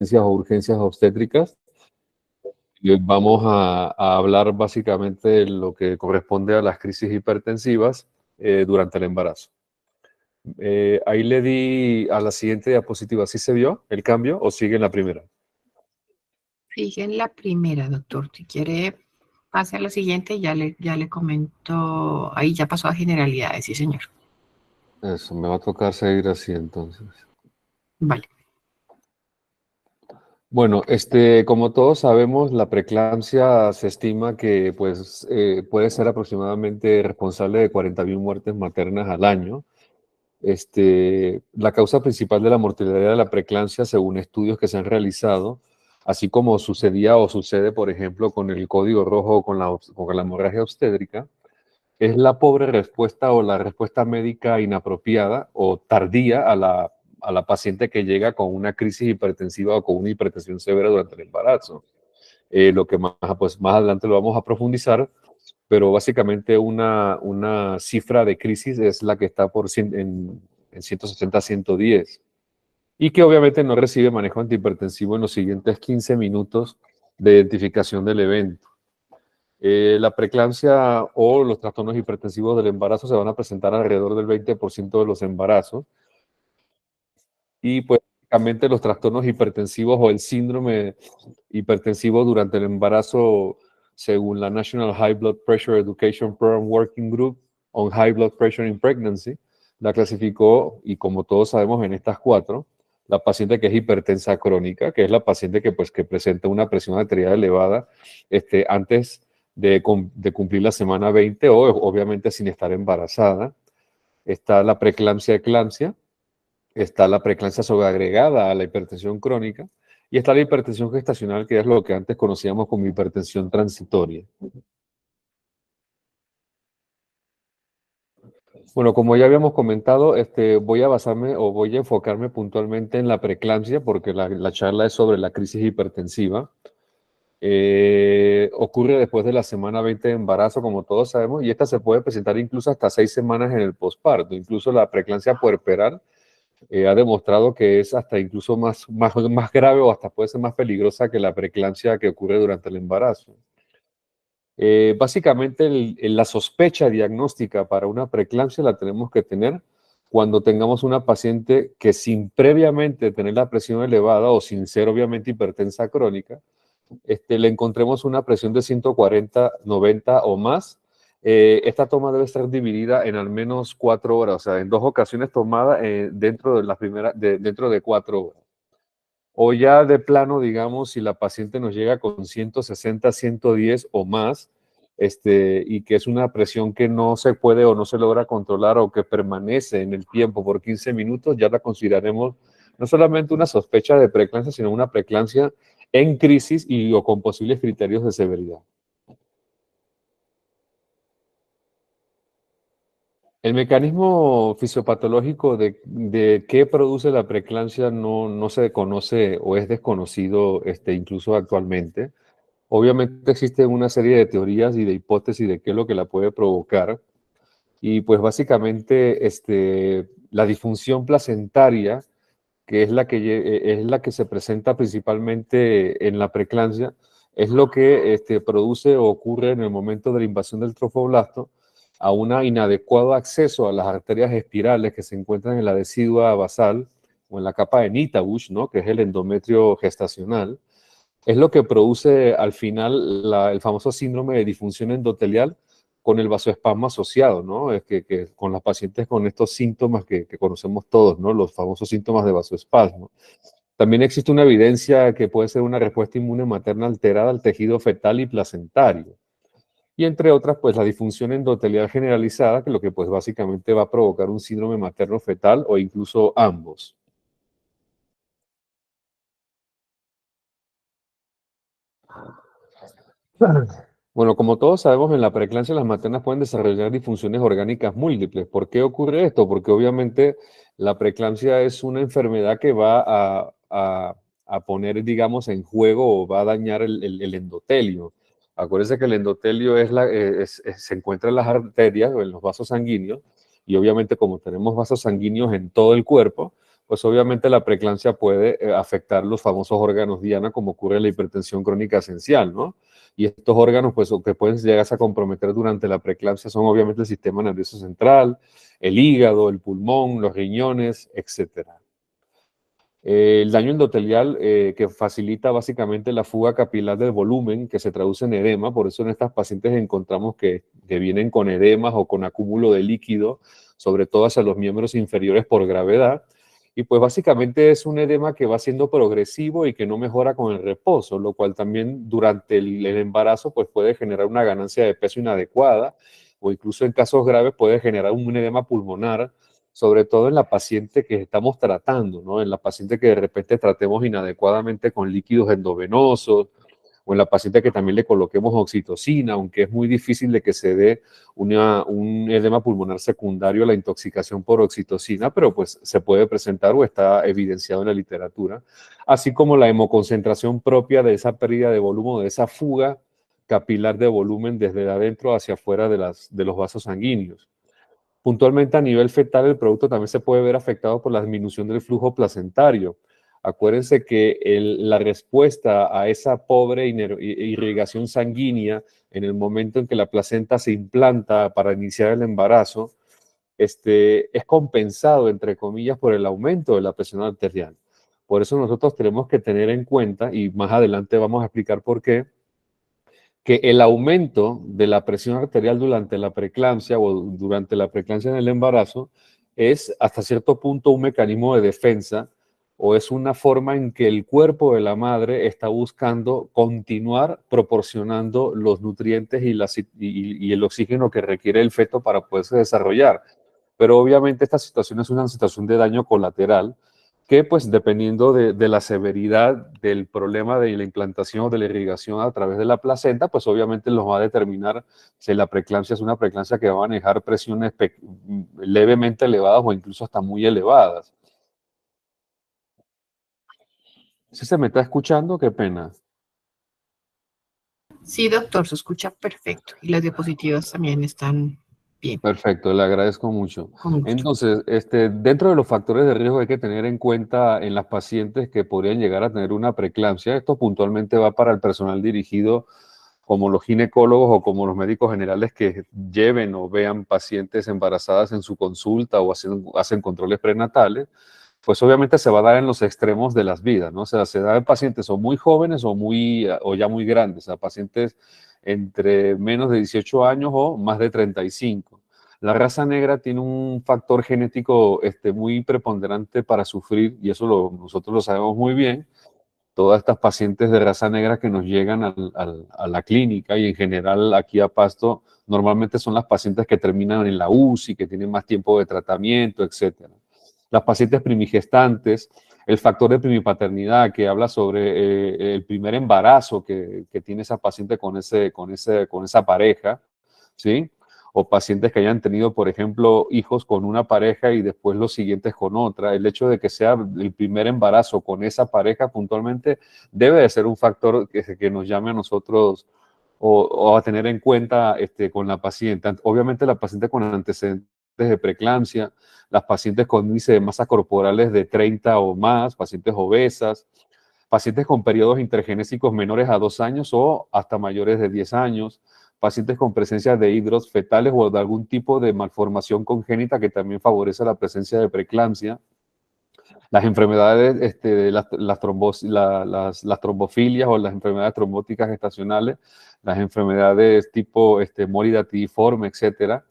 o urgencias obstétricas. Y hoy vamos a hablar básicamente de lo que corresponde a las crisis hipertensivas durante el embarazo. Ahí le di a la siguiente diapositiva. ¿Sí se vio el cambio o sigue en la primera? Sigue en la primera, doctor. Si quiere, pase a la siguiente, ya le comento. Ahí ya pasó a generalidades, sí, señor. Eso, me va a tocar seguir así entonces. Vale. Bueno, como todos sabemos, la preeclampsia se estima que pues, puede ser aproximadamente responsable de 40.000 muertes maternas al año. La causa principal de la mortalidad de la preeclampsia, según estudios que se han realizado, así como sucedía o sucede, por ejemplo, con el código rojo o con la hemorragia obstétrica, es la pobre respuesta o la respuesta médica inapropiada o tardía a la paciente que llega con una crisis hipertensiva o con una hipertensión severa durante el embarazo. Lo que pues, más adelante lo vamos a profundizar, pero básicamente una cifra de crisis es la que está en 160 a 110 y que obviamente no recibe manejo antihipertensivo en los siguientes 15 minutos de identificación del evento. La preeclampsia o los trastornos hipertensivos del embarazo se van a presentar alrededor del 20% de los embarazos y pues básicamente los trastornos hipertensivos o el síndrome hipertensivo durante el embarazo, según la National High Blood Pressure Education Program Working Group on High Blood Pressure in Pregnancy, la clasificó, y como todos sabemos en estas cuatro, la paciente que es hipertensa crónica, que es la paciente que presenta una presión arterial elevada antes de cumplir la semana 20 o obviamente sin estar embarazada. Está la preeclampsia-eclampsia, está la preeclampsia sobreagregada a la hipertensión crónica y está la hipertensión gestacional, que es lo que antes conocíamos como hipertensión transitoria. Bueno, como ya habíamos comentado, voy a basarme o voy a enfocarme puntualmente en la preeclampsia porque la charla es sobre la crisis hipertensiva. Ocurre después de la semana 20 de embarazo, como todos sabemos, y esta se puede presentar incluso hasta 6 semanas en el posparto. Incluso la preeclampsia puerperal ha demostrado que es hasta incluso más grave o hasta puede ser más peligrosa que la preeclampsia que ocurre durante el embarazo. Básicamente la sospecha diagnóstica para una preeclampsia la tenemos que tener cuando tengamos una paciente que sin previamente tener la presión elevada o sin ser obviamente hipertensa crónica, le encontremos una presión de 140, 90 o más. Esta toma debe estar dividida en al menos 4 horas, o sea, en 2 ocasiones tomada dentro de 4 horas. O ya de plano, digamos, si la paciente nos llega con 160, 110 o más, y que es una presión que no se puede o no se logra controlar o que permanece en el tiempo por 15 minutos, ya la consideraremos no solamente una sospecha de preeclampsia, sino una preeclampsia en crisis o con posibles criterios de severidad. El mecanismo fisiopatológico de qué produce la preeclampsia no se conoce o es desconocido incluso actualmente. Obviamente existen una serie de teorías y de hipótesis de qué es lo que la puede provocar. Y pues básicamente la disfunción placentaria, que es la que se presenta principalmente en la preeclampsia, es lo que produce o ocurre en el momento de la invasión del trofoblasto a un inadecuado acceso a las arterias espirales que se encuentran en la decidua basal o en la capa de Nitabush, ¿no? Que es el endometrio gestacional. Es lo que produce al final el famoso síndrome de disfunción endotelial con el vasoespasmo asociado, ¿no? Es que con las pacientes con estos síntomas que conocemos todos, ¿no? Los famosos síntomas de vasoespasmo. También existe una evidencia que puede ser una respuesta inmune materna alterada al tejido fetal y placentario. Y entre otras, pues la disfunción endotelial generalizada, que lo que pues básicamente va a provocar un síndrome materno fetal o incluso ambos. Bueno, como todos sabemos, en la preeclampsia las maternas pueden desarrollar disfunciones orgánicas múltiples. ¿Por qué ocurre esto? Porque obviamente la preeclampsia es una enfermedad que va a poner, digamos, en juego o va a dañar el endotelio. Acuérdense que el endotelio se encuentra en las arterias o en los vasos sanguíneos y obviamente como tenemos vasos sanguíneos en todo el cuerpo, pues obviamente la preeclampsia puede afectar los famosos órganos diana, como ocurre en la hipertensión crónica esencial, ¿no? Y estos órganos, pues, que pueden llegarse a comprometer durante la preeclampsia son obviamente el sistema nervioso central, el hígado, el pulmón, los riñones, etcétera. El daño endotelial que facilita básicamente la fuga capilar del volumen, que se traduce en edema, por eso en estas pacientes encontramos que vienen con edemas o con acúmulo de líquido, sobre todo hacia los miembros inferiores por gravedad, y pues básicamente es un edema que va siendo progresivo y que no mejora con el reposo, lo cual también durante el embarazo pues puede generar una ganancia de peso inadecuada, o incluso en casos graves puede generar un edema pulmonar, sobre todo en la paciente que estamos tratando, ¿no? En la paciente que de repente tratemos inadecuadamente con líquidos endovenosos, o en la paciente que también le coloquemos oxitocina, aunque es muy difícil de que se dé un edema pulmonar secundario a la intoxicación por oxitocina, pero pues se puede presentar o está evidenciado en la literatura, así como la hemoconcentración propia de esa pérdida de volumen, de esa fuga capilar de volumen desde adentro hacia afuera de los vasos sanguíneos. Puntualmente a nivel fetal, el producto también se puede ver afectado por la disminución del flujo placentario. Acuérdense que la respuesta a esa pobre irrigación sanguínea en el momento en que la placenta se implanta para iniciar el embarazo, es compensado, entre comillas, por el aumento de la presión arterial. Por eso nosotros tenemos que tener en cuenta, y más adelante vamos a explicar por qué, que el aumento de la presión arterial durante la preeclampsia o durante la preeclampsia en el embarazo es hasta cierto punto un mecanismo de defensa o es una forma en que el cuerpo de la madre está buscando continuar proporcionando los nutrientes y el oxígeno que requiere el feto para poderse desarrollar. Pero obviamente esta situación es una situación de daño colateral que pues dependiendo de la severidad del problema de la implantación o de la irrigación a través de la placenta, pues obviamente nos va a determinar si la preeclampsia es una preeclampsia que va a manejar presiones levemente elevadas o incluso hasta muy elevadas. ¿Sí se me está escuchando? Qué pena. Sí, doctor, se escucha perfecto. Y las diapositivas también están bien. Perfecto, le agradezco mucho. Con gusto. Entonces, dentro de los factores de riesgo hay que tener en cuenta en las pacientes que podrían llegar a tener una preeclampsia. Esto puntualmente va para el personal dirigido como los ginecólogos o como los médicos generales que lleven o vean pacientes embarazadas en su consulta o hacen controles prenatales. Pues obviamente se va a dar en los extremos de las vidas, ¿no? O sea, se da en pacientes o muy jóvenes o ya muy grandes, o sea, pacientes entre menos de 18 años o más de 35. La raza negra tiene un factor genético muy preponderante para sufrir, y eso nosotros lo sabemos muy bien. Todas estas pacientes de raza negra que nos llegan a la clínica y en general aquí a Pasto, normalmente son las pacientes que terminan en la UCI, que tienen más tiempo de tratamiento, etcétera. Las pacientes primigestantes, el factor de primipaternidad que habla sobre el primer embarazo que tiene esa paciente con esa pareja, ¿sí? O pacientes que hayan tenido, por ejemplo, hijos con una pareja y después los siguientes con otra. El hecho de que sea el primer embarazo con esa pareja puntualmente debe de ser un factor que nos llame a nosotros o a tener en cuenta con la paciente. Obviamente la paciente con antecedentes de preeclampsia, las pacientes con índice de masa corporales de 30 o más, pacientes obesas, pacientes con periodos intergenésicos menores a 2 años o hasta mayores de 10 años, pacientes con presencia de hidros fetales o de algún tipo de malformación congénita que también favorece la presencia de preeclampsia, las enfermedades, las trombofilias o las enfermedades trombóticas gestacionales, las enfermedades tipo moridatiforme, etcétera.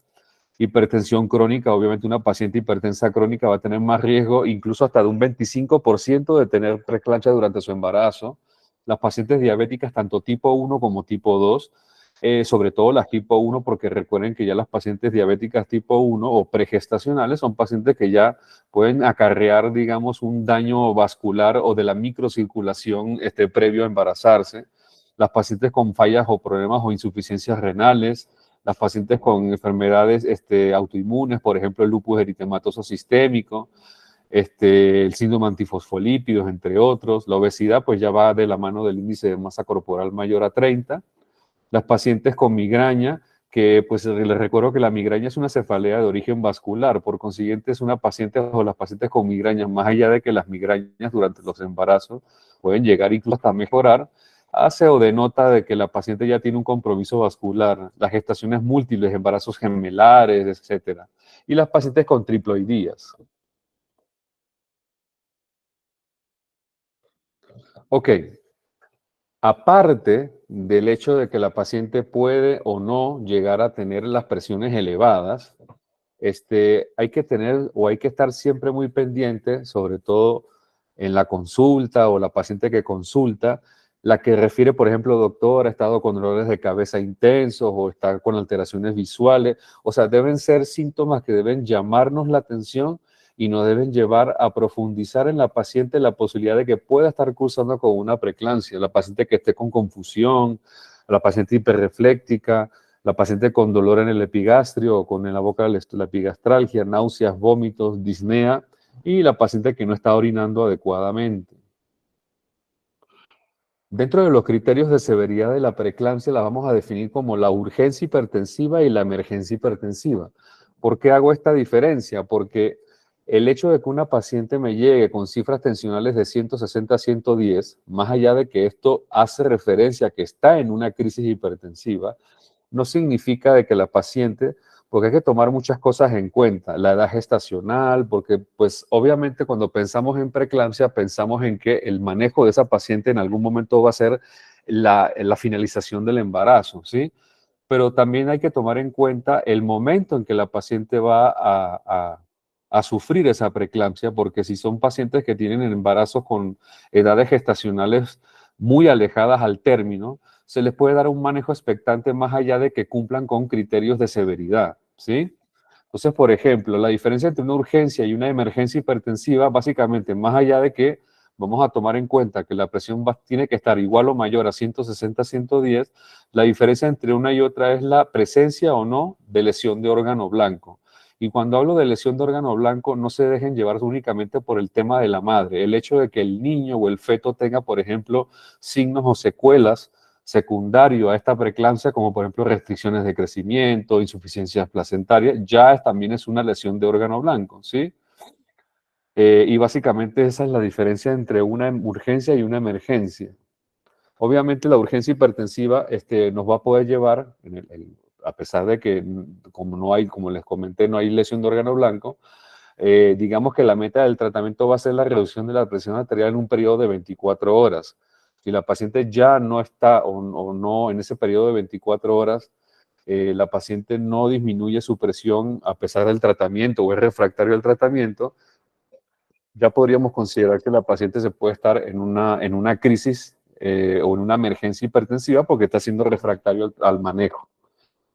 Hipertensión crónica, obviamente una paciente hipertensa crónica va a tener más riesgo, incluso hasta de un 25% de tener preeclampsia durante su embarazo. Las pacientes diabéticas, tanto tipo 1 como tipo 2, sobre todo las tipo 1, porque recuerden que ya las pacientes diabéticas tipo 1 o pregestacionales son pacientes que ya pueden acarrear, digamos, un daño vascular o de la microcirculación previo a embarazarse. Las pacientes con fallas o problemas o insuficiencias renales, las pacientes con enfermedades autoinmunes, por ejemplo, el lupus eritematoso sistémico, el síndrome antifosfolípidos, entre otros. La obesidad, pues ya va de la mano del índice de masa corporal mayor a 30. Las pacientes con migraña, que pues les recuerdo que la migraña es una cefalea de origen vascular, por consiguiente es una paciente o las pacientes con migrañas, más allá de que las migrañas durante los embarazos pueden llegar incluso hasta mejorar, hace o denota de que la paciente ya tiene un compromiso vascular, las gestaciones múltiples, embarazos gemelares, etcétera, y las pacientes con triploidías. Ok, aparte del hecho de que la paciente puede o no llegar a tener las presiones elevadas, hay que tener o hay que estar siempre muy pendiente, sobre todo en la consulta o la paciente que consulta, la que refiere, por ejemplo, doctor, ha estado con dolores de cabeza intensos o está con alteraciones visuales. O sea, deben ser síntomas que deben llamarnos la atención y nos deben llevar a profundizar en la paciente la posibilidad de que pueda estar cursando con una preeclampsia, la paciente que esté con confusión, la paciente hiperrefléctica, la paciente con dolor en el epigastrio o con en la boca la epigastralgia, náuseas, vómitos, disnea y la paciente que no está orinando adecuadamente. Dentro de los criterios de severidad de la preeclampsia la vamos a definir como la urgencia hipertensiva y la emergencia hipertensiva. ¿Por qué hago esta diferencia? Porque el hecho de que una paciente me llegue con cifras tensionales de 160 a 110, más allá de que esto hace referencia a que está en una crisis hipertensiva, no significa de que la paciente, porque hay que tomar muchas cosas en cuenta, la edad gestacional, porque pues obviamente cuando pensamos en preeclampsia pensamos en que el manejo de esa paciente en algún momento va a ser la finalización del embarazo, ¿sí? Pero también hay que tomar en cuenta el momento en que la paciente va a sufrir esa preeclampsia, porque si son pacientes que tienen embarazos con edades gestacionales muy alejadas al término, se les puede dar un manejo expectante más allá de que cumplan con criterios de severidad, ¿sí? Entonces, por ejemplo, la diferencia entre una urgencia y una emergencia hipertensiva, básicamente, más allá de que vamos a tomar en cuenta que la presión tiene que estar igual o mayor a 160, 110, la diferencia entre una y otra es la presencia o no de lesión de órgano blanco. Y cuando hablo de lesión de órgano blanco, no se dejen llevar únicamente por el tema de la madre. El hecho de que el niño o el feto tenga, por ejemplo, signos o secuelas secundario a esta preeclampsia, como por ejemplo restricciones de crecimiento, insuficiencias placentarias, también es una lesión de órgano blanco, ¿sí? Y básicamente esa es la diferencia entre una urgencia y una emergencia. Obviamente la urgencia hipertensiva nos va a poder llevar, a pesar de que como no hay, como les comenté, no hay lesión de órgano blanco, digamos que la meta del tratamiento va a ser la reducción de la presión arterial en un periodo de 24 horas. Si la paciente ya no está o no en ese periodo de 24 horas, la paciente no disminuye su presión a pesar del tratamiento o es refractario al tratamiento, ya podríamos considerar que la paciente se puede estar en una crisis o en una emergencia hipertensiva porque está siendo refractario al manejo.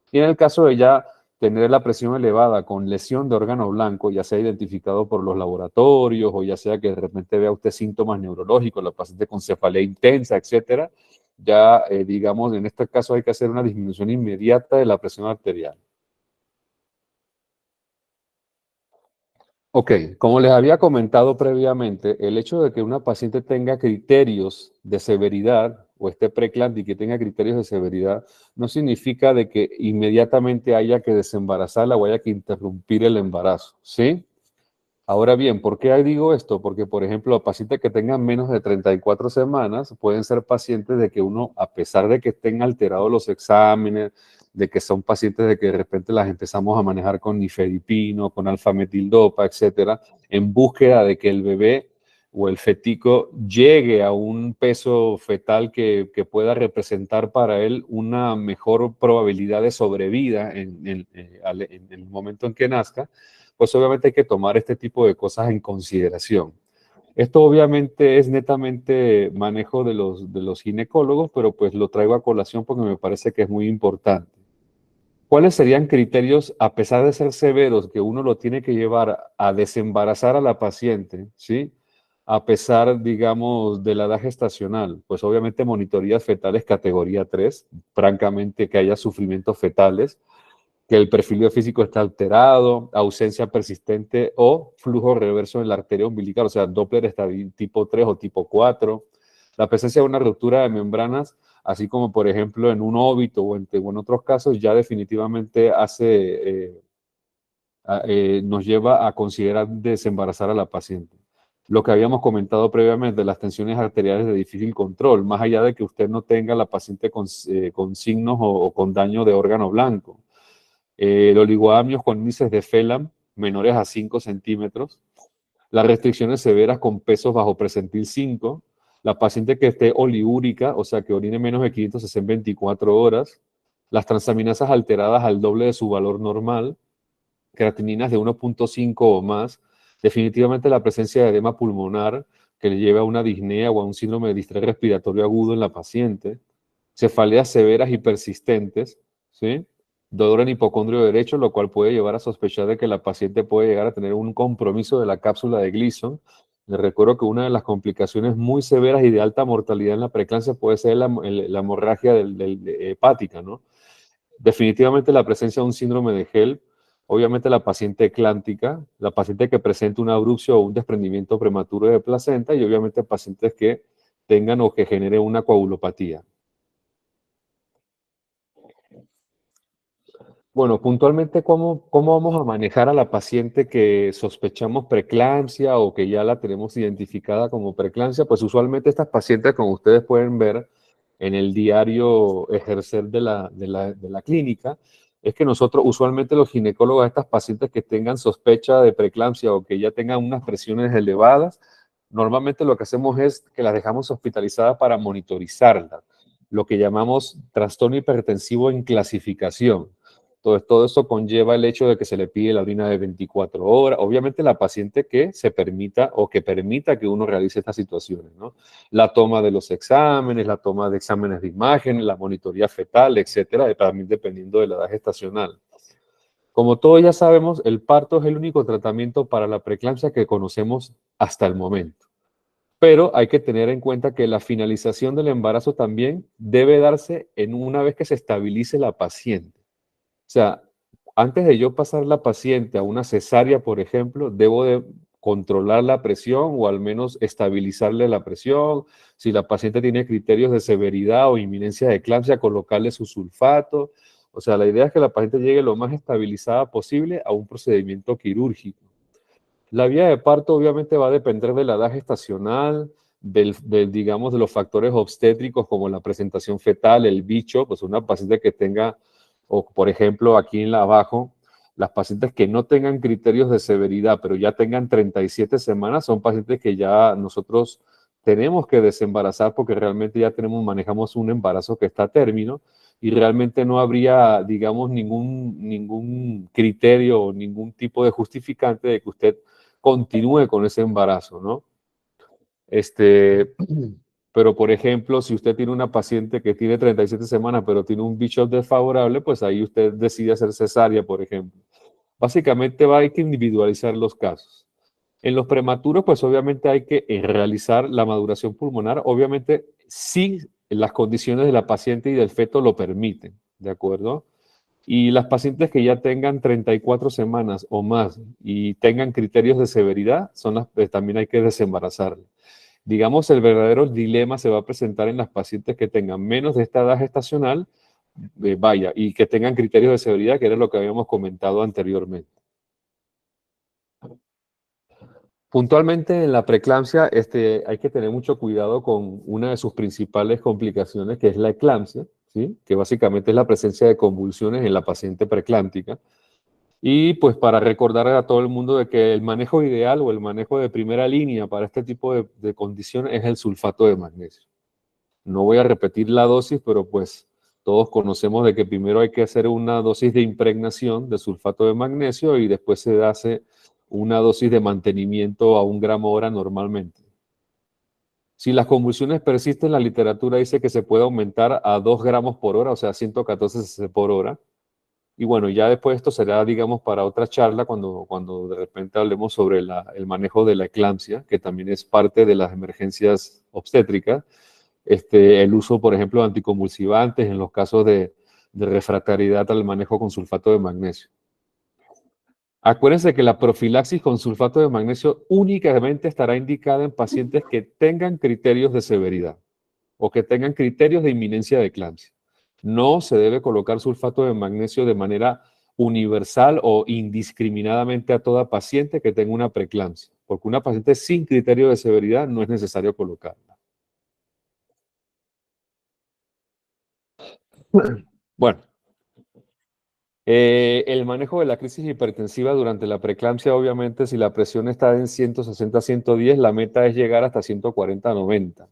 Y en el caso de ya tener la presión elevada con lesión de órgano blanco, ya sea identificado por los laboratorios o ya sea que de repente vea usted síntomas neurológicos, la paciente con cefalea intensa, etcétera, ya digamos, en este caso hay que hacer una disminución inmediata de la presión arterial. Ok, como les había comentado previamente, el hecho de que una paciente tenga criterios de severidad o esté preeclampsia y que tenga criterios de severidad, no significa de que inmediatamente haya que desembarazarla o haya que interrumpir el embarazo, ¿sí? Ahora bien, ¿por qué digo esto? Porque, por ejemplo, pacientes que tengan menos de 34 semanas pueden ser pacientes de que uno, a pesar de que estén alterados los exámenes, de que son pacientes de que de repente las empezamos a manejar con nifedipino, con alfametildopa, etcétera, en búsqueda de que el bebé o el fetico llegue a un peso fetal que pueda representar para él una mejor probabilidad de sobrevida en el momento en que nazca, pues obviamente hay que tomar este tipo de cosas en consideración. Esto obviamente es netamente manejo de los ginecólogos, pero pues lo traigo a colación porque me parece que es muy importante. ¿Cuáles serían criterios, a pesar de ser severos, que uno lo tiene que llevar a desembarazar a la paciente, ¿sí? A pesar, digamos, de la edad gestacional? Pues obviamente monitorías fetales categoría 3, francamente que haya sufrimientos fetales, que el perfil biofísico está alterado, ausencia persistente o flujo reverso en la arteria umbilical, o sea, Doppler está tipo 3 o tipo 4, la presencia de una ruptura de membranas así como por ejemplo en un óbito o en otros casos, ya definitivamente nos lleva a considerar desembarazar a la paciente. Lo que habíamos comentado previamente, las tensiones arteriales de difícil control, más allá de que usted no tenga la paciente con signos o con daño de órgano blanco. Oligoamios con índices de Phelan menores a 5 centímetros, las restricciones severas con pesos bajo presentil 5, la paciente que esté oliúrica, o sea, que orine menos de 500 cc en 24 horas, las transaminasas alteradas al doble de su valor normal, creatininas de 1.5 o más, definitivamente la presencia de edema pulmonar que le lleva a una disnea o a un síndrome de distrés respiratorio agudo en la paciente, cefaleas severas y persistentes, ¿sí? Dolor en hipocondrio derecho, lo cual puede llevar a sospechar de que la paciente puede llegar a tener un compromiso de la cápsula de Gleason. Les recuerdo que una de las complicaciones muy severas y de alta mortalidad en la preeclampsia puede ser la hemorragia hepática, ¿no? Definitivamente la presencia de un síndrome de HELP, obviamente la paciente eclántica, la paciente que presenta una abrupción o un desprendimiento prematuro de placenta y obviamente pacientes que tengan o que generen una coagulopatía. Bueno, puntualmente, ¿cómo vamos a manejar a la paciente que sospechamos preeclampsia o que ya la tenemos identificada como preeclampsia? Pues usualmente estas pacientes, como ustedes pueden ver en el diario ejercer de la clínica, es que nosotros usualmente los ginecólogos a estas pacientes que tengan sospecha de preeclampsia o que ya tengan unas presiones elevadas, normalmente lo que hacemos es que las dejamos hospitalizadas para monitorizarlas, lo que llamamos trastorno hipertensivo en clasificación. Entonces, todo eso conlleva el hecho de que se le pide la orina de 24 horas. Obviamente, la paciente que se permita o que permita que uno realice estas situaciones, ¿no? La toma de los exámenes, la toma de exámenes de imagen, la monitoría fetal, etcétera, también dependiendo de la edad gestacional. Como todos ya sabemos, el parto es el único tratamiento para la preeclampsia que conocemos hasta el momento. Pero hay que tener en cuenta que la finalización del embarazo también debe darse en una vez que se estabilice la paciente. O sea, antes de yo pasar la paciente a una cesárea, por ejemplo, debo de controlar la presión o al menos estabilizarle la presión. Si la paciente tiene criterios de severidad o inminencia de eclampsia, colocarle su sulfato. O sea, la idea es que la paciente llegue lo más estabilizada posible a un procedimiento quirúrgico. La vía de parto obviamente va a depender de la edad gestacional, digamos, de los factores obstétricos como la presentación fetal, el bicho, pues una paciente que tenga, o por ejemplo aquí en la abajo, las pacientes que no tengan criterios de severidad, pero ya tengan 37 semanas, son pacientes que ya nosotros tenemos que desembarazar porque realmente ya manejamos un embarazo que está a término y realmente no habría, digamos, ningún criterio o ningún tipo de justificante de que usted continúe con ese embarazo, ¿no? Pero, por ejemplo, si usted tiene una paciente que tiene 37 semanas, pero tiene un bicho desfavorable, pues ahí usted decide hacer cesárea, por ejemplo. Básicamente hay que individualizar los casos. En los prematuros, pues obviamente hay que realizar la maduración pulmonar, obviamente si las condiciones de la paciente y del feto lo permiten, ¿de acuerdo? Y las pacientes que ya tengan 34 semanas o más y tengan criterios de severidad, también hay que desembarazarlas. Digamos, el verdadero dilema se va a presentar en las pacientes que tengan menos de esta edad gestacional, y que tengan criterios de severidad, que era lo que habíamos comentado anteriormente. Puntualmente en la preeclampsia hay que tener mucho cuidado con una de sus principales complicaciones, que es la eclampsia, ¿sí? Que básicamente es la presencia de convulsiones en la paciente preeclámptica. Y pues para recordar a todo el mundo de que el manejo ideal o el manejo de primera línea para este tipo de condiciones es el sulfato de magnesio. No voy a repetir la dosis, pero pues todos conocemos de que primero hay que hacer una dosis de impregnación de sulfato de magnesio y después se hace una dosis de mantenimiento a 1 gramo hora normalmente. Si las convulsiones persisten, la literatura dice que se puede aumentar a 2 gramos por hora, o sea, 114 cc por hora. Y bueno, ya después esto será, digamos, para otra charla cuando de repente hablemos sobre el manejo de la eclampsia, que también es parte de las emergencias obstétricas. El uso, por ejemplo, de anticonvulsivantes en los casos de refractariedad al manejo con sulfato de magnesio. Acuérdense que la profilaxis con sulfato de magnesio únicamente estará indicada en pacientes que tengan criterios de severidad. o que tengan criterios de inminencia de eclampsia. No se debe colocar sulfato de magnesio de manera universal o indiscriminadamente a toda paciente que tenga una preeclampsia, porque una paciente sin criterio de severidad no es necesario colocarla. Bueno, el manejo de la crisis hipertensiva durante la preeclampsia, obviamente, si la presión está en 160-110, la meta es llegar hasta 140-90.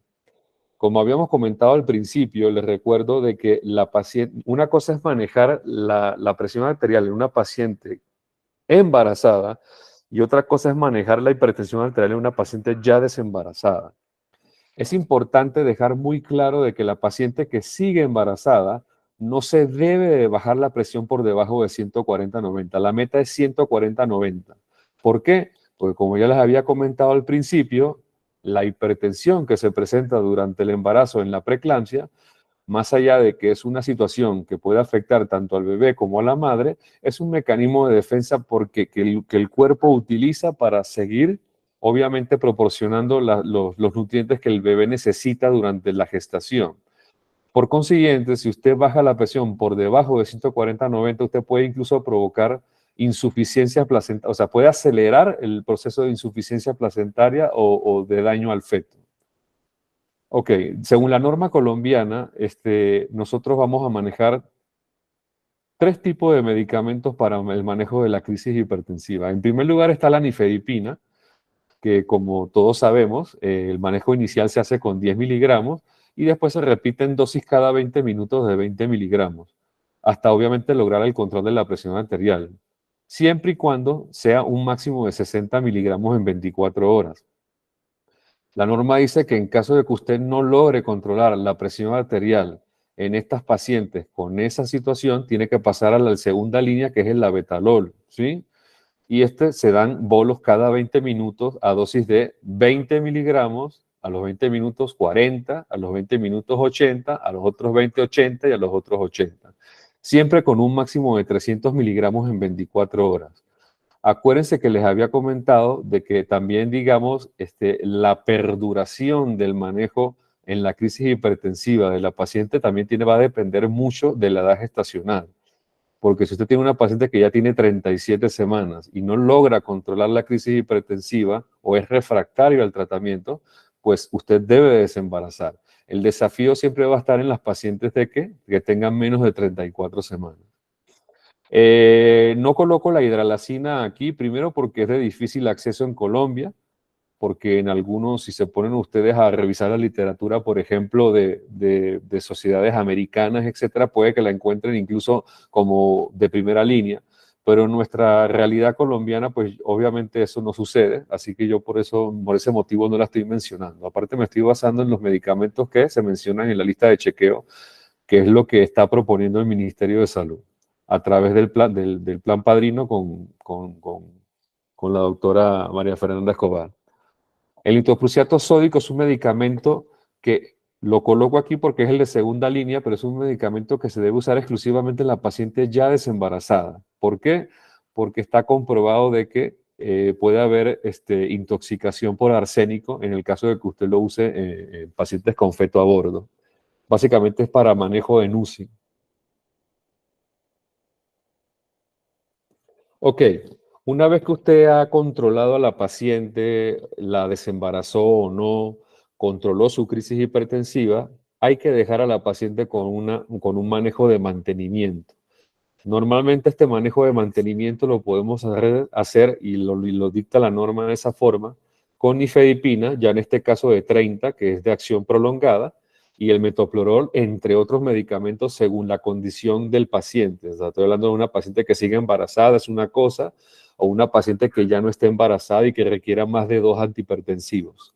Como habíamos comentado al principio, les recuerdo de que la paciente, una cosa es manejar la presión arterial en una paciente embarazada y otra cosa es manejar la hipertensión arterial en una paciente ya desembarazada. Es importante dejar muy claro de que la paciente que sigue embarazada no se debe de bajar la presión por debajo de 140-90. La meta es 140-90. ¿Por qué? Porque como ya les había comentado al principio, la hipertensión que se presenta durante el embarazo en la preeclampsia, más allá de que es una situación que puede afectar tanto al bebé como a la madre, es un mecanismo de defensa porque que el cuerpo utiliza para seguir, obviamente, proporcionando los nutrientes que el bebé necesita durante la gestación. Por consiguiente, si usted baja la presión por debajo de 140-90, usted puede incluso provocar insuficiencia placentaria, o sea, puede acelerar el proceso de insuficiencia placentaria o de daño al feto. Ok, según la norma colombiana, nosotros vamos a manejar 3 tipos de medicamentos para el manejo de la crisis hipertensiva. En primer lugar está la nifedipina, que como todos sabemos, el manejo inicial se hace con 10 miligramos y después se repiten dosis cada 20 minutos de 20 miligramos, hasta obviamente lograr el control de la presión arterial, siempre y cuando sea un máximo de 60 miligramos en 24 horas. La norma dice que en caso de que usted no logre controlar la presión arterial en estas pacientes con esa situación, tiene que pasar a la segunda línea, que es el labetalol, ¿sí? Y se dan bolos cada 20 minutos a dosis de 20 miligramos, a los 20 minutos 40, a los 20 minutos 80, a los otros 20, 80 y a los otros 80. Siempre con un máximo de 300 miligramos en 24 horas. Acuérdense que les había comentado de que también, digamos, la perduración del manejo en la crisis hipertensiva de la paciente también va a depender mucho de la edad gestacional. Porque si usted tiene una paciente que ya tiene 37 semanas y no logra controlar la crisis hipertensiva o es refractario al tratamiento, pues usted debe desembarazar. El desafío siempre va a estar en las pacientes que tengan menos de 34 semanas. No coloco la hidralacina aquí, primero porque es de difícil acceso en Colombia, porque en algunos, si se ponen ustedes a revisar la literatura, por ejemplo, de sociedades americanas, etcétera, puede que la encuentren incluso como de primera línea, pero en nuestra realidad colombiana, pues obviamente eso no sucede, así que yo por ese motivo no la estoy mencionando. Aparte me estoy basando en los medicamentos que se mencionan en la lista de chequeo, que es lo que está proponiendo el Ministerio de Salud a través del plan Padrino con la doctora María Fernanda Escobar. El nitroprusiato sódico es un medicamento que lo coloco aquí porque es el de segunda línea, pero es un medicamento que se debe usar exclusivamente en la paciente ya desembarazada. ¿Por qué? Porque está comprobado de que puede haber intoxicación por arsénico en el caso de que usted lo use en pacientes con feto a bordo. Básicamente es para manejo de NUCI. Ok, una vez que usted ha controlado a la paciente, la desembarazó o no, controló su crisis hipertensiva, hay que dejar a la paciente con un manejo de mantenimiento. Normalmente este manejo de mantenimiento lo podemos hacer y lo dicta la norma de esa forma, con nifedipina, ya en este caso de 30, que es de acción prolongada, y el metoprolol, entre otros medicamentos, según la condición del paciente. O sea, estoy hablando de una paciente que sigue embarazada, es una cosa, o una paciente que ya no esté embarazada y que requiera más de 2 antihipertensivos.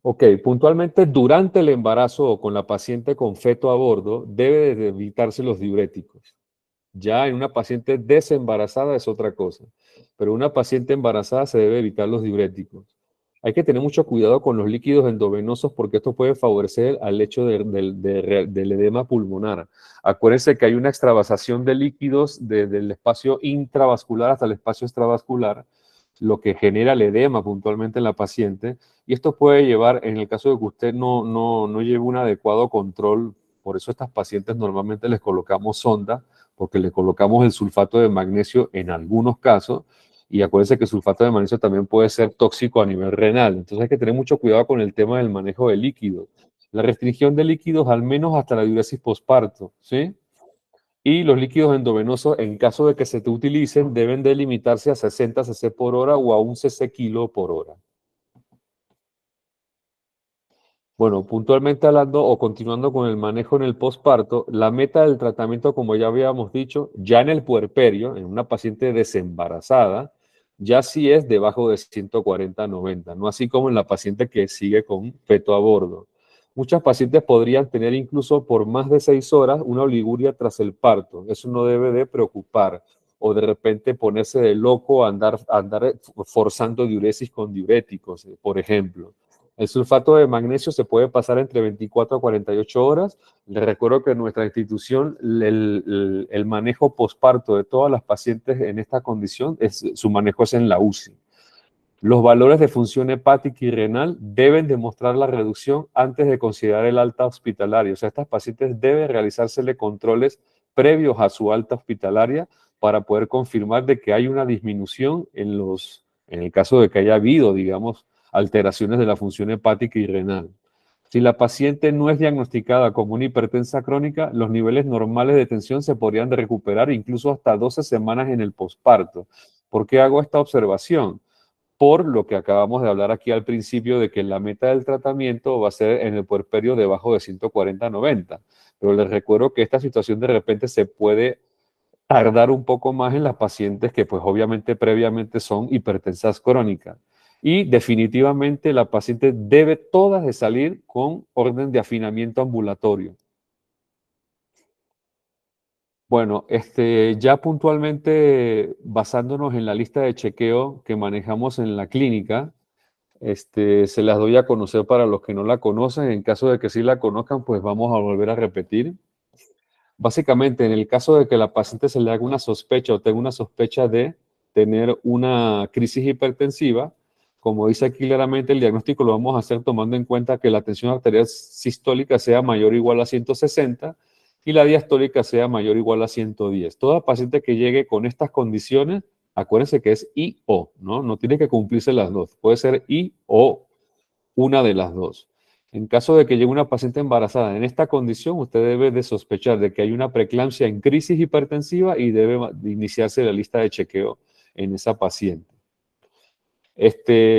Ok, puntualmente durante el embarazo o con la paciente con feto a bordo, debe de evitarse los diuréticos. Ya en una paciente desembarazada es otra cosa, pero una paciente embarazada se debe evitar los diuréticos. Hay que tener mucho cuidado con los líquidos endovenosos porque esto puede favorecer al hecho del edema pulmonar. Acuérdense que hay una extravasación de líquidos desde el espacio intravascular hasta el espacio extravascular, lo que genera el edema puntualmente en la paciente, y esto puede llevar, en el caso de que usted no lleve un adecuado control, por eso a estas pacientes normalmente les colocamos sonda, porque le colocamos el sulfato de magnesio en algunos casos, y acuérdense que el sulfato de magnesio también puede ser tóxico a nivel renal, entonces hay que tener mucho cuidado con el tema del manejo de líquidos. La restricción de líquidos al menos hasta la diuresis posparto, ¿sí? Y los líquidos endovenosos, en caso de que se te utilicen, deben delimitarse a 60 cc por hora o a 1 cc kilo por hora. Bueno, puntualmente hablando o continuando con el manejo en el posparto, la meta del tratamiento, como ya habíamos dicho, ya en el puerperio, en una paciente desembarazada, ya sí es debajo de 140-90, no así como en la paciente que sigue con feto a bordo. Muchas pacientes podrían tener incluso por más de 6 horas una oliguria tras el parto. Eso no debe de preocupar. O de repente ponerse de loco a andar forzando diuresis con diuréticos, por ejemplo. El sulfato de magnesio se puede pasar entre 24 a 48 horas. Les recuerdo que en nuestra institución el manejo posparto de todas las pacientes en esta condición, su manejo es en la UCI. Los valores de función hepática y renal deben demostrar la reducción antes de considerar el alta hospitalaria. O sea, estas pacientes deben realizársele controles previos a su alta hospitalaria para poder confirmar de que hay una disminución en el caso de que haya habido, digamos, alteraciones de la función hepática y renal. Si la paciente no es diagnosticada como una hipertensa crónica, los niveles normales de tensión se podrían recuperar incluso hasta 12 semanas en el posparto. ¿Por qué hago esta observación? Por lo que acabamos de hablar aquí al principio de que la meta del tratamiento va a ser en el puerperio debajo de 140-90. Pero les recuerdo que esta situación de repente se puede tardar un poco más en las pacientes que pues obviamente previamente son hipertensas crónicas. Y definitivamente la paciente debe todas de salir con orden de afinamiento ambulatorio. Bueno, ya puntualmente basándonos en la lista de chequeo que manejamos en la clínica, se las doy a conocer para los que no la conocen. En caso de que sí la conozcan, pues vamos a volver a repetir. Básicamente, en el caso de que la paciente se le haga una sospecha o tenga una sospecha de tener una crisis hipertensiva, como dice aquí claramente, el diagnóstico lo vamos a hacer tomando en cuenta que la tensión arterial sistólica sea mayor o igual a 160 y la diastólica sea mayor o igual a 110. Toda paciente que llegue con estas condiciones, acuérdense que es I o, ¿no? No tiene que cumplirse las dos. Puede ser I o una de las dos. En caso de que llegue una paciente embarazada en esta condición, usted debe de sospechar de que hay una preeclampsia en crisis hipertensiva y debe iniciarse la lista de chequeo en esa paciente.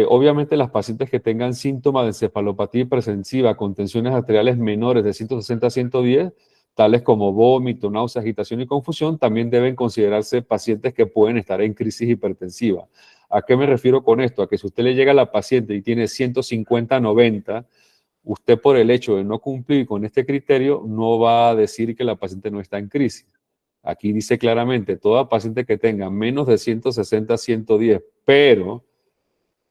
Obviamente las pacientes que tengan síntomas de encefalopatía hipertensiva con tensiones arteriales menores de 160 a 110, tales como vómito, náusea, agitación y confusión, también deben considerarse pacientes que pueden estar en crisis hipertensiva. ¿A qué me refiero con esto? A que si usted le llega a la paciente y tiene 150-90, usted por el hecho de no cumplir con este criterio no va a decir que la paciente no está en crisis. Aquí dice claramente, toda paciente que tenga menos de 160-110, pero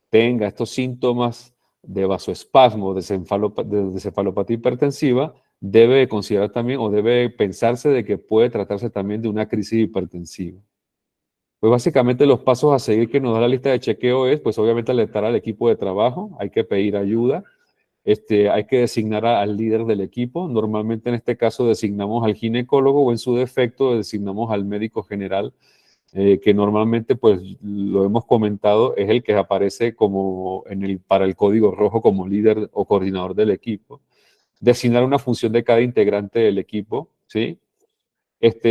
tenga estos síntomas de vasoespasmo, de encefalopatía hipertensiva, debe considerar también o debe pensarse de que puede tratarse también de una crisis hipertensiva. Pues básicamente los pasos a seguir que nos da la lista de chequeo es, pues obviamente alertar al equipo de trabajo, hay que pedir ayuda, hay que designar al líder del equipo. Normalmente en este caso designamos al ginecólogo o en su defecto designamos al médico general, que normalmente pues lo hemos comentado, es el que aparece como para el código rojo como líder o coordinador del equipo. Designar una función de cada integrante del equipo, ¿sí?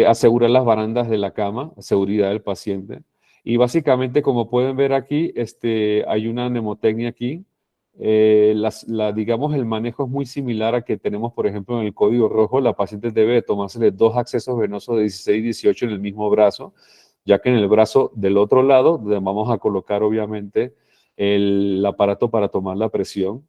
Asegurar las barandas de la cama, seguridad del paciente. Y básicamente, como pueden ver aquí, hay una mnemotecnia aquí. Digamos, el manejo es muy similar a que tenemos, por ejemplo, en el código rojo. La paciente debe tomársele 2 accesos venosos de 16 y 18 en el mismo brazo, ya que en el brazo del otro lado vamos a colocar, obviamente, el aparato para tomar la presión.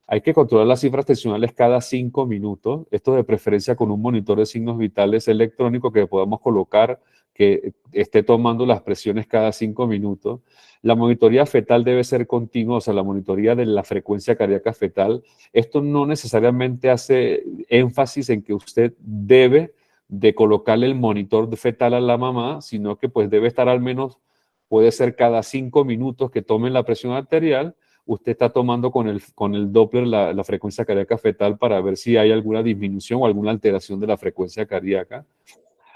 Hay que controlar las cifras tensionales cada 5 minutos, esto de preferencia con un monitor de signos vitales electrónico que podamos colocar que esté tomando las presiones cada 5 minutos. La monitoría fetal debe ser continua, o sea, la monitoría de la frecuencia cardíaca fetal. Esto no necesariamente hace énfasis en que usted debe de colocarle el monitor fetal a la mamá, sino que pues debe estar al menos, puede ser cada 5 minutos que tomen la presión arterial, usted está tomando con el Doppler la frecuencia cardíaca fetal para ver si hay alguna disminución o alguna alteración de la frecuencia cardíaca.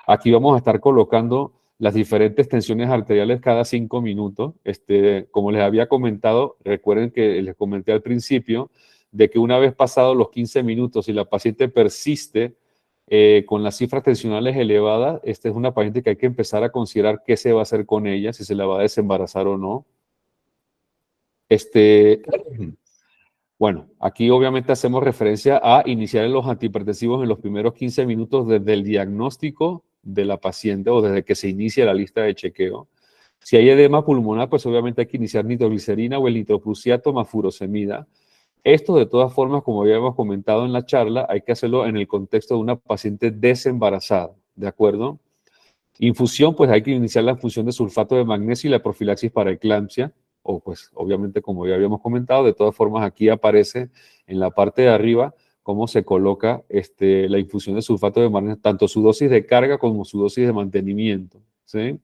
Aquí vamos a estar colocando las diferentes tensiones arteriales cada 5 minutos. Como les había comentado, recuerden que les comenté al principio de que una vez pasados los 15 minutos y la paciente persiste con las cifras tensionales elevadas, esta es una paciente que hay que empezar a considerar qué se va a hacer con ella, si se la va a desembarazar o no. Bueno, aquí obviamente hacemos referencia a iniciar los antihipertensivos en los primeros 15 minutos desde el diagnóstico de la paciente o desde que se inicia la lista de chequeo. Si hay edema pulmonar, pues obviamente hay que iniciar nitroglicerina o el nitroprusiato más furosemida. Esto, de todas formas, como habíamos comentado en la charla, hay que hacerlo en el contexto de una paciente desembarazada, ¿de acuerdo? Infusión, pues hay que iniciar la infusión de sulfato de magnesio y la profilaxis para eclampsia, o pues obviamente como ya habíamos comentado, de todas formas aquí aparece en la parte de arriba cómo se coloca la infusión de sulfato de magnesio, tanto su dosis de carga como su dosis de mantenimiento, ¿sí?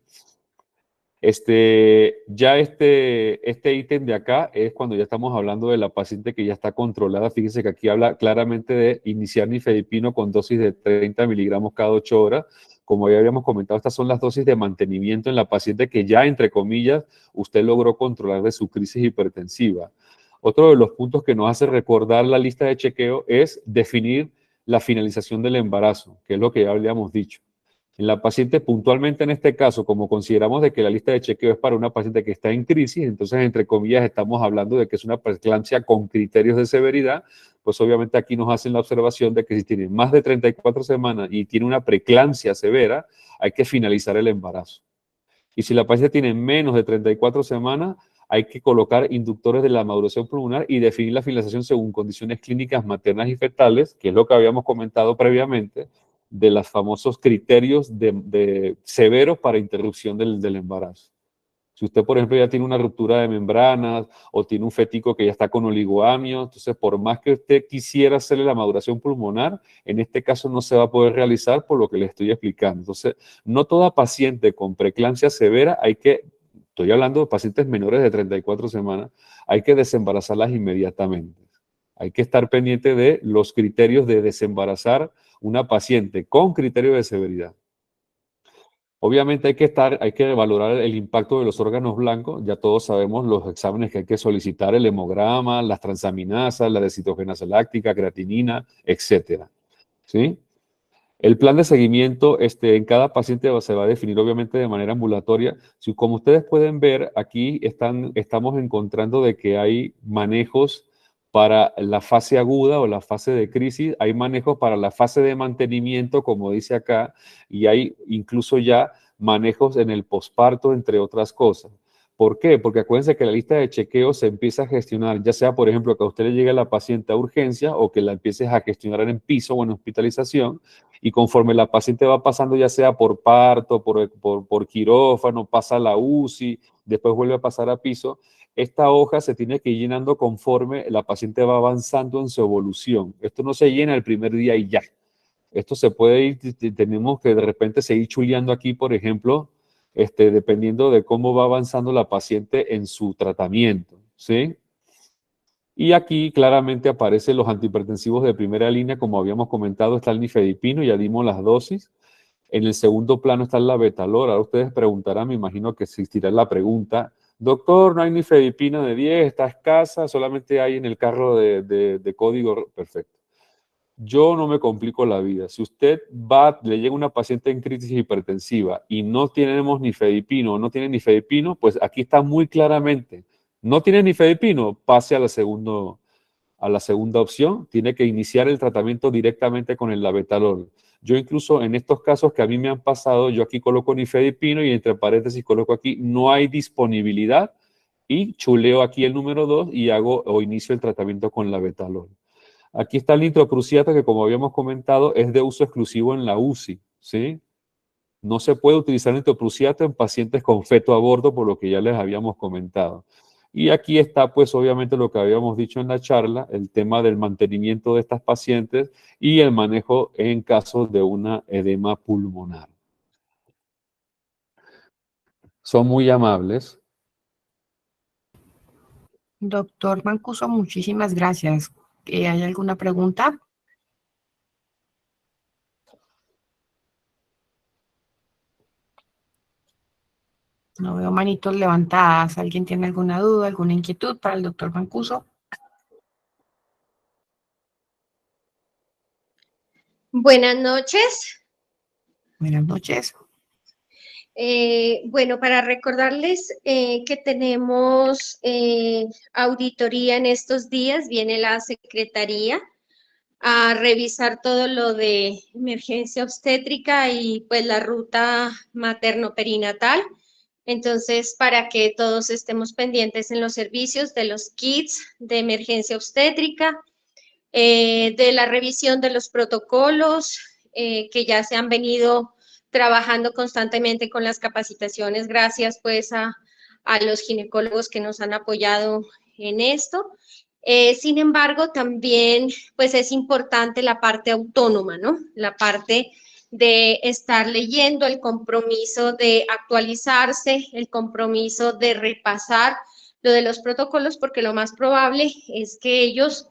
Este ítem de acá es cuando ya estamos hablando de la paciente que ya está controlada. Fíjense que aquí habla claramente de iniciar nifedipino con dosis de 30 miligramos cada 8 horas. Como ya habíamos comentado, estas son las dosis de mantenimiento en la paciente que ya, entre comillas, usted logró controlar de su crisis hipertensiva. Otro de los puntos que nos hace recordar la lista de chequeo es definir la finalización del embarazo, que es lo que ya habíamos dicho. En la paciente, puntualmente en este caso, como consideramos de que la lista de chequeo es para una paciente que está en crisis, entonces, entre comillas, estamos hablando de que es una preeclampsia con criterios de severidad, pues obviamente aquí nos hacen la observación de que si tiene más de 34 semanas y tiene una preeclampsia severa, hay que finalizar el embarazo. Y si la paciente tiene menos de 34 semanas, hay que colocar inductores de la maduración pulmonar y definir la finalización según condiciones clínicas maternas y fetales, que es lo que habíamos comentado previamente, de los famosos criterios de severos para interrupción del embarazo. Si usted, por ejemplo, ya tiene una ruptura de membranas o tiene un fetico que ya está con oligoamio, entonces por más que usted quisiera hacerle la maduración pulmonar, en este caso no se va a poder realizar por lo que le estoy explicando. Entonces, no toda paciente con preeclampsia severa estoy hablando de pacientes menores de 34 semanas, hay que desembarazarlas inmediatamente. Hay que estar pendiente de los criterios de desembarazar una paciente con criterio de severidad. Obviamente hay que valorar el impacto de los órganos blancos. Ya todos sabemos los exámenes que hay que solicitar, el hemograma, las transaminasas, la deshidrogenasa láctica, creatinina, etcétera. ¿Sí? El plan de seguimiento en cada paciente se va a definir obviamente de manera ambulatoria. Como ustedes pueden ver, aquí estamos encontrando de que hay manejos para la fase aguda o la fase de crisis, hay manejos para la fase de mantenimiento, como dice acá, y hay incluso ya manejos en el posparto, entre otras cosas. ¿Por qué? Porque acuérdense que la lista de chequeo se empieza a gestionar, ya sea, por ejemplo, que a usted le llegue la paciente a urgencia o que la empieces a gestionar en piso o en hospitalización, y conforme la paciente va pasando, ya sea por parto, por quirófano, pasa a la UCI, después vuelve a pasar a piso, esta hoja se tiene que ir llenando conforme la paciente va avanzando en su evolución. Esto no se llena el primer día y ya. Esto se puede ir, tenemos que de repente seguir chuleando aquí, por ejemplo, dependiendo de cómo va avanzando la paciente en su tratamiento, ¿sí? Y aquí claramente aparecen los antihipertensivos de primera línea, como habíamos comentado, está el nifedipino, ya dimos las dosis. En el segundo plano está la betalol. Ahora ustedes preguntarán, me imagino que existirá la pregunta, doctor, no hay nifedipina de 10, está escasa, solamente hay en el carro de código. Perfecto. Yo no me complico la vida. Si usted le llega una paciente en crisis hipertensiva y no tenemos nifedipino o no tiene nifedipino, pues aquí está muy claramente. No tiene nifedipino, pase a la segunda opción, tiene que iniciar el tratamiento directamente con el labetalol. Yo incluso en estos casos que a mí me han pasado, yo aquí coloco nifedipino y entre paréntesis coloco aquí no hay disponibilidad y chuleo aquí el número 2 y hago o inicio el tratamiento con labetalol. Aquí está el nitroprusiato que, como habíamos comentado, es de uso exclusivo en la UCI, ¿sí? No se puede utilizar nitroprusiato en pacientes con feto a bordo, por lo que ya les habíamos comentado. Y aquí está, pues, obviamente lo que habíamos dicho en la charla, el tema del mantenimiento de estas pacientes y el manejo en caso de una edema pulmonar. Son muy amables. Doctor Mancuso, muchísimas gracias. ¿Hay alguna pregunta? No veo manitos levantadas. ¿Alguien tiene alguna duda, alguna inquietud para el doctor Mancuso? Buenas noches. Buenas noches. Bueno, para recordarles que tenemos auditoría en estos días, viene la Secretaría a revisar todo lo de emergencia obstétrica y pues la ruta materno-perinatal. Entonces, para que todos estemos pendientes en los servicios de los kits de emergencia obstétrica, de la revisión de los protocolos que ya se han venido trabajando constantemente con las capacitaciones, gracias pues a los ginecólogos que nos han apoyado en esto. Sin embargo, también pues es importante la parte autónoma, ¿no? La parte de estar leyendo, el compromiso de actualizarse, el compromiso de repasar lo de los protocolos, porque lo más probable es que ellos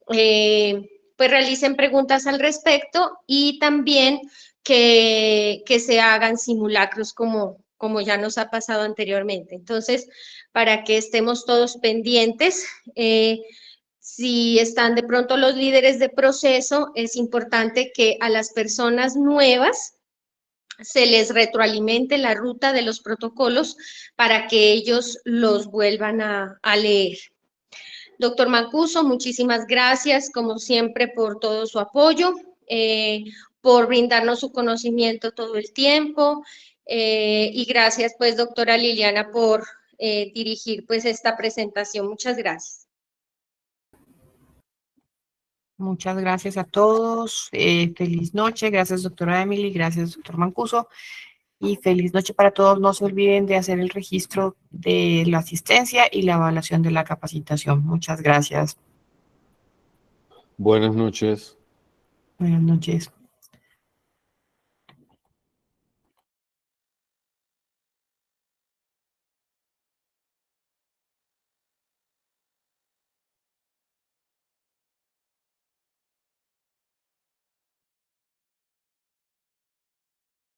pues realicen preguntas al respecto y también que se hagan simulacros como ya nos ha pasado anteriormente. Entonces, para que estemos todos pendientes, si están de pronto los líderes de proceso, es importante que a las personas nuevas se les retroalimente la ruta de los protocolos para que ellos los vuelvan a leer. Doctor Mancuso, muchísimas gracias, como siempre, por todo su apoyo, por brindarnos su conocimiento todo el tiempo, y gracias, pues, doctora Liliana, por dirigir, pues, esta presentación. Muchas gracias. Muchas gracias a todos. Feliz noche. Gracias, doctora Emily. Gracias, doctor Mancuso. Y feliz noche para todos. No se olviden de hacer el registro de la asistencia y la evaluación de la capacitación. Muchas gracias. Buenas noches. Buenas noches.